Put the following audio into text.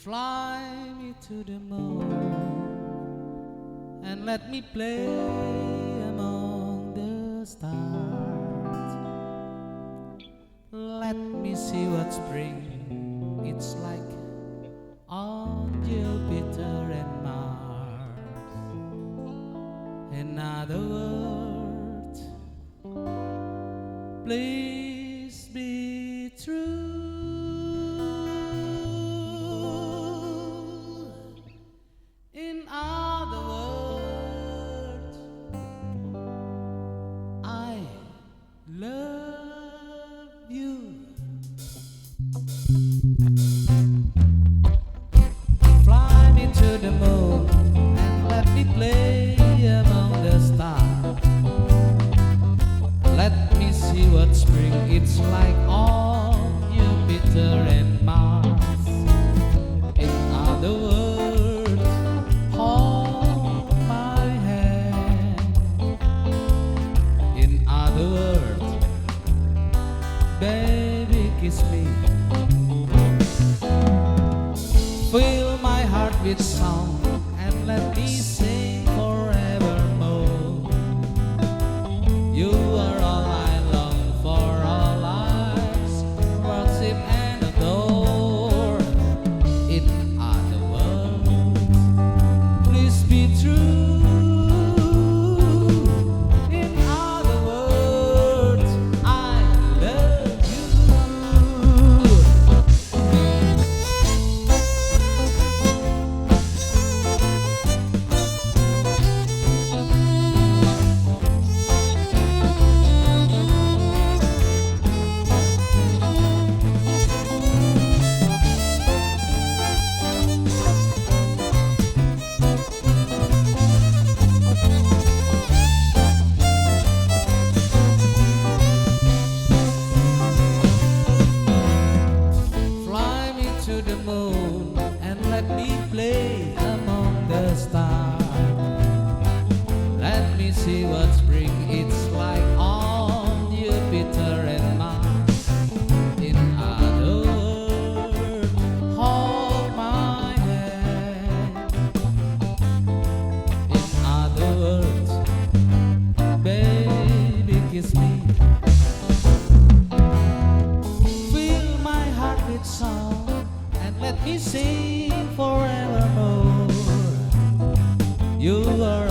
Fly me to the moon and let me play among the stars. Let me see what spring it's like on Jupiter and Mars. In other words, please be true. In other words, I love you. Fly me to the moon and let me play among the stars. Let me see what spring it's like on Jupiter and Mars. In other words, hold my hand. In other words, baby, kiss me. Fill my heart with song and let me sing forevermore. You are all I long for, all lives worship and adore. In other words, please be true. In other words, I love you. Fly me to the moon and let me play among the stars. Let me see what spring it's like on Jupiter and Mars. In other words, hold my hand. In other words, baby, kiss me. Fill my heart with song and let me sing forevermore. You are